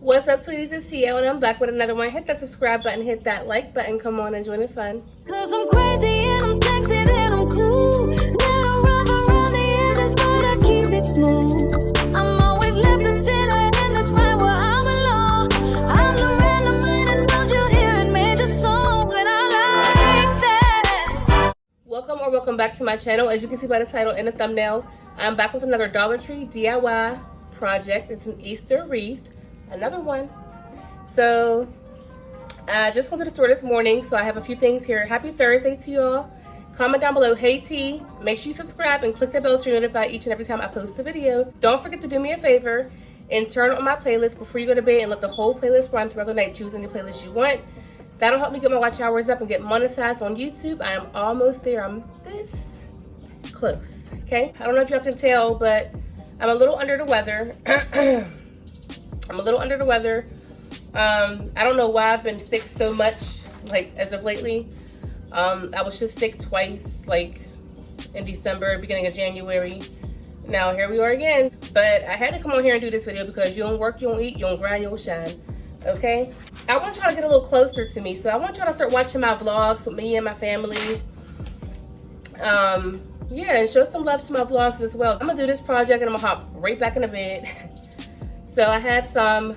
What's up, sweeties? It's TeeElle and I'm back with another one. Hit that subscribe button, hit that like button. Come on and join the fun. Cause I'm crazy and I'm sexy and I'm cool. Gotta rub around the edges, but I keep it smooth. I'm always left and center, and that's right where I belong. I'm the random man, and don't you hear it major song, and I like that. Welcome back to my channel. As you can see by the title and the thumbnail, I'm back with another Dollar Tree DIY project. It's an Easter wreath. Another one. So I just went to the store this morning, so I have a few things here. Happy Thursday to y'all. Comment down below, hey T. Make sure you subscribe and click that bell to be notified each and every time I post a video. Don't forget to do me a favor and turn on my playlist before you go to bed and let the whole playlist run throughout the night. Choose any playlist you want. That'll help me get my watch hours up and get monetized on YouTube. I am almost there. I'm this close, okay? I don't know if y'all can tell, but I'm a little under the weather. I'm a little under the weather. I don't know why I've been sick so much, like, as of lately. I was just sick twice, like, in December, beginning of January. Now, here we are again. But I had to come on here and do this video because you don't work, you don't eat, you don't grind, you don't shine. Okay? I want y'all to get a little closer to me. So I want y'all to start watching my vlogs with me and my family. Yeah, and show some love to my vlogs as well. I'm going to do this project and I'm going to hop right back in the bed. So I have some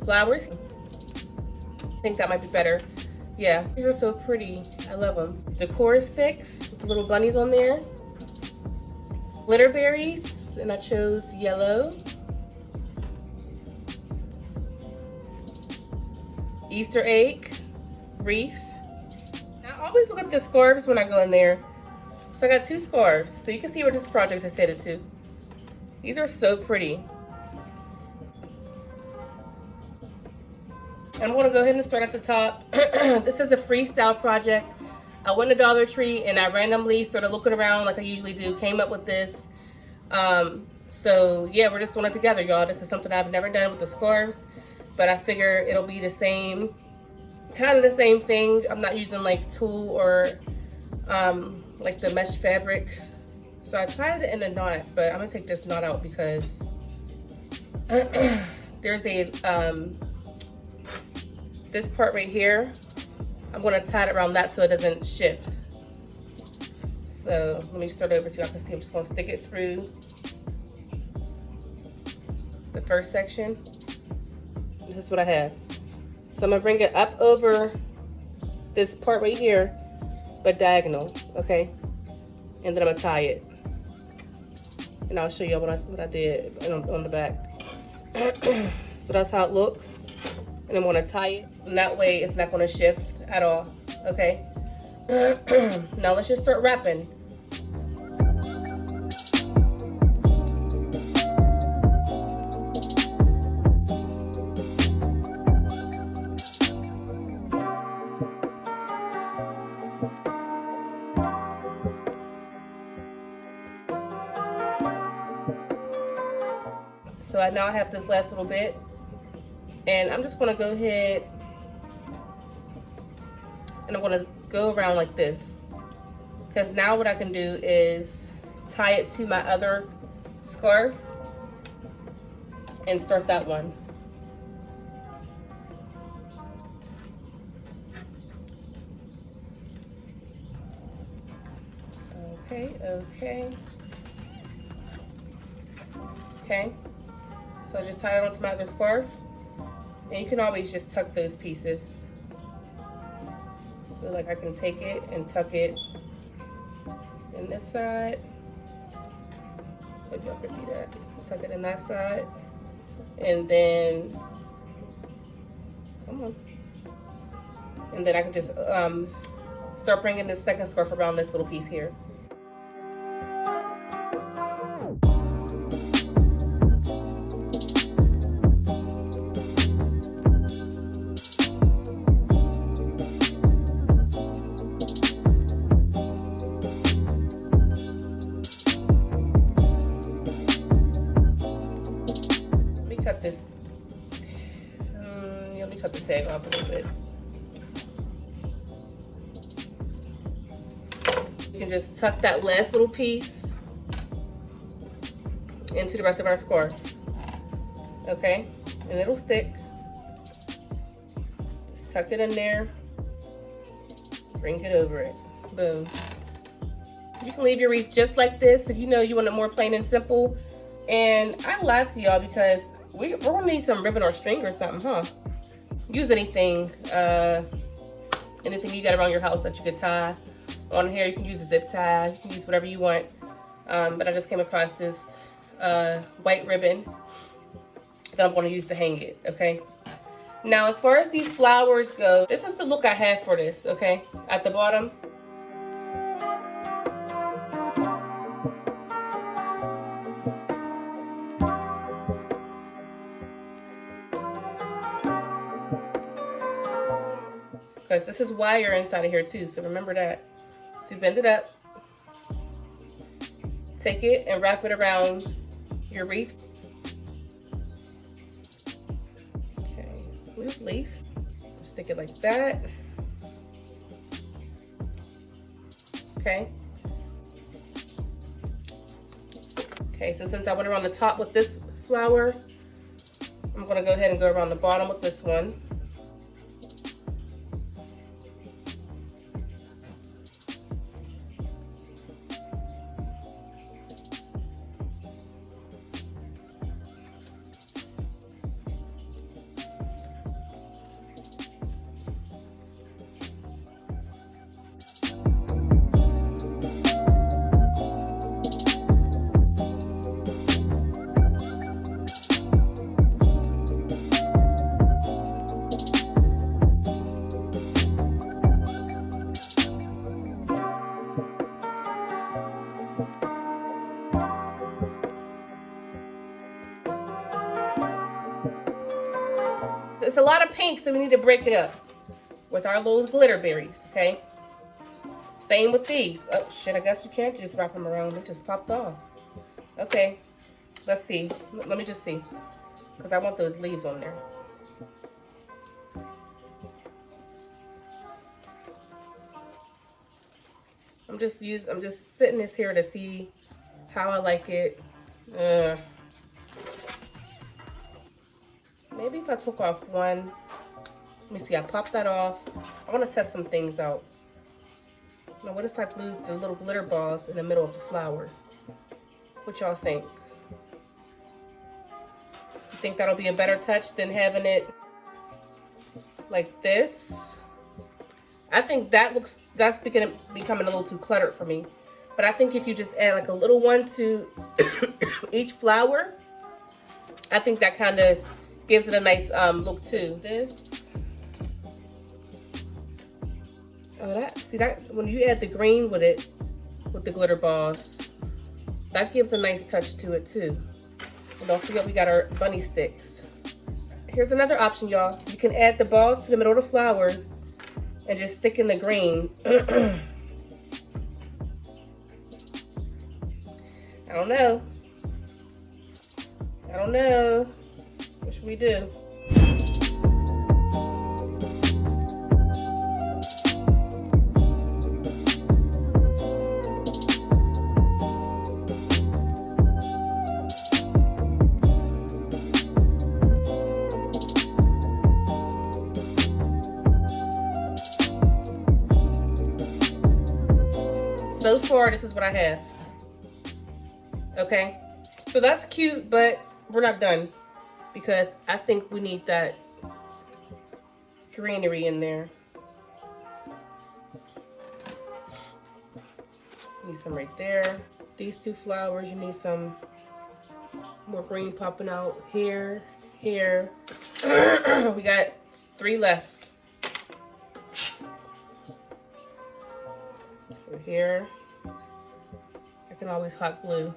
flowers. I think that might be better. Yeah, these are so pretty. I love them. Decor sticks with little bunnies on there. Glitter berries, and I chose yellow. Easter egg wreath. I always look at the scarves when I go in there. So I got 2 scarves, so you can see where this project is headed to. These are so pretty. I'm going to go ahead and start at the top. This is a freestyle project. I went to Dollar Tree and I randomly started looking around like I usually do. Came up with this. So yeah, we're just doing it together, y'all. This is something I've never done with the scarves, but I figure it'll be the same, kind of the same thing. I'm not using like tulle or like the mesh fabric. So I tried it in a knot, but I'm gonna take this knot out because there's a this part right here, I'm gonna tie it around that so it doesn't shift. So let me start over so y'all can see. I'm just gonna stick it through the first section. This is what I have. So I'm gonna bring it up over this part right here, but diagonal, okay? And then I'm gonna tie it. And I'll show you what I did on the back. So that's how it looks. And I'm gonna tie it, and that way it's not gonna shift at all, okay? Now let's just start wrapping. So now I have this last little bit. And I'm just gonna go ahead and I'm gonna go around like this. Because now what I can do is tie it to my other scarf and start that one. Okay. So I just tie it onto my other scarf. And you can always just tuck those pieces. So like I can take it and tuck it in this side. Hope y'all can see that. Tuck it in that side. And then, come on. And then I can just start bringing this second scarf around this little piece here. Cut this. Let me cut the tag off a little bit. You can just tuck that last little piece into the rest of our scarf. Okay? and it'll stick. Just tuck it in there, bring it over it, boom. You can leave your wreath just like this if you know you want it more plain and simple. And I lied to y'all because we're gonna need some ribbon or string or something, huh? Use anything, anything you got around your house that you could tie on here. You can use a zip tie, you can use whatever you want. But I just came across this white ribbon that I'm gonna use to hang it, okay? Now, as far as these flowers go, this is the look I have for this, okay? At the bottom. Because this is wire inside of here too, so remember that. So bend it up. Take it and wrap it around your wreath. Okay, loose leaf. Stick it like that. Okay. Okay, so since I went around the top with this flower, I'm gonna go ahead and go around the bottom with this one. It's a lot of pink, so we need to break it up with our little glitter berries, okay? Same with these. Oh, shit, I guess you can't just wrap them around. They just popped off. Okay, let's see. Let me just see, because I want those leaves on there. I'm just sitting this here to see how I like it. Maybe if I took off one, let me see, I popped that off. I want to test some things out. Now, what if I glue the little glitter balls in the middle of the flowers? What y'all think? You think that'll be a better touch than having it like this? I think that's becoming a little too cluttered for me. But I think if you just add like a little one to each flower, I think that kind of gives it a nice look too. This. Oh, see that when you add the green with it, with the glitter balls, that gives a nice touch to it too. And don't forget we got our bunny sticks. Here's another option, y'all. You can add the balls to the middle of the flowers and just stick in the green. I don't know. What should we do? So far, this is what I have. Okay, so that's cute, but we're not done because I think we need that greenery in there. Need some right there. These two flowers, you need some more green popping out here, here. We got 3 left. So here, I can always hot glue.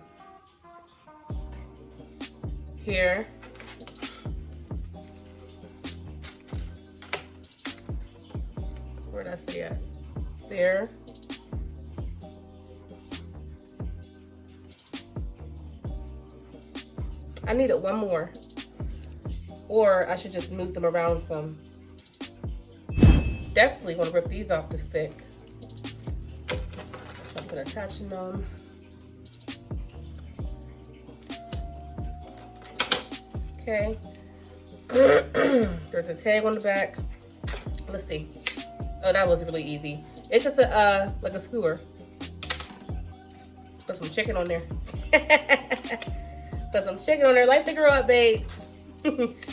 Here. Where'd I say at? There. I needed one more. Or I should just move them around some. Definitely want to rip these off the stick. Something attaching them. Okay. There's a tag on the back. Let's see. Oh, that was really easy. It's just a like a skewer. Put some chicken on there. Put some chicken on there. Light the grill up, babe.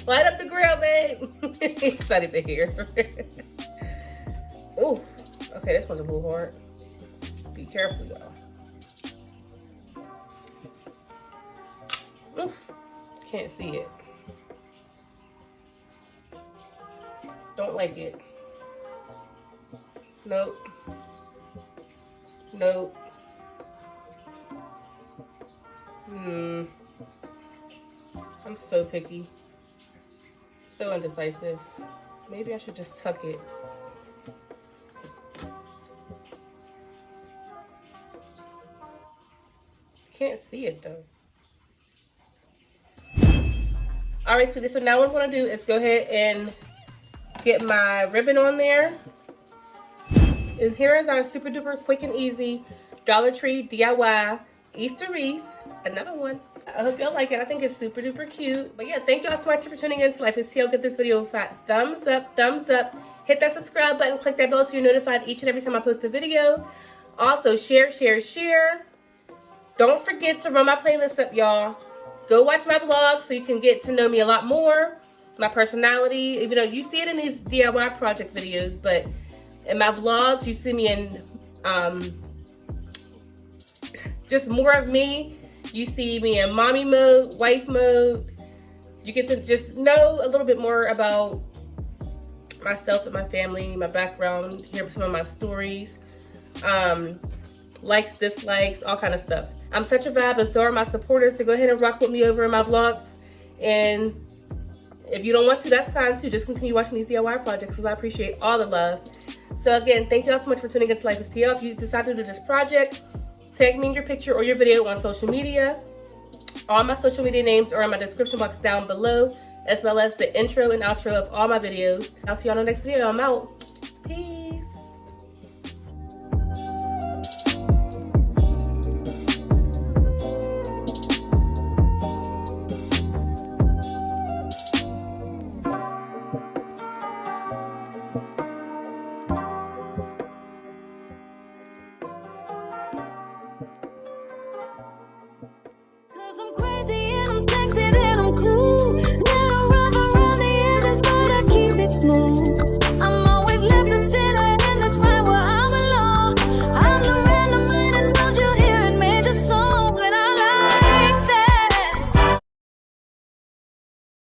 Light up the grill, babe. He's studied to hear. Ooh. Okay, this one's a little hard. Be careful, y'all. Oof. Can't see it. Don't like it. Nope. Nope. I'm so picky. So indecisive. Maybe I should just tuck it. Can't see it though. Alright, sweetie, so now what I'm going to do is go ahead and get my ribbon on there. And here is our super duper quick and easy Dollar Tree DIY Easter wreath. Another one. I hope y'all like it. I think it's super duper cute. But yeah, thank y'all so much for tuning in to LifeAsTeeElle. Give this video a fat thumbs up, thumbs up. Hit that subscribe button, click that bell so you're notified each and every time I post a video. Also, share, share, share. Don't forget to run my playlist up, y'all. Go watch my vlogs so you can get to know me a lot more. My personality, even though you see it in these DIY project videos, but in my vlogs, you see me in just more of me. You see me in mommy mode, wife mode. You get to just know a little bit more about myself and my family, my background, hear some of my stories, likes, dislikes, all kind of stuff. I'm such a vibe, and so are my supporters, so go ahead and rock with me over in my vlogs. And if you don't want to, that's fine too. Just continue watching these DIY projects because I appreciate all the love. So again, thank you all so much for tuning in to LifeAsTeeElle. If you decide to do this project, tag me in your picture or your video on social media. All my social media names are in my description box down below, as well as the intro and outro of all my videos. I'll see you on the next video. I'm out. Peace.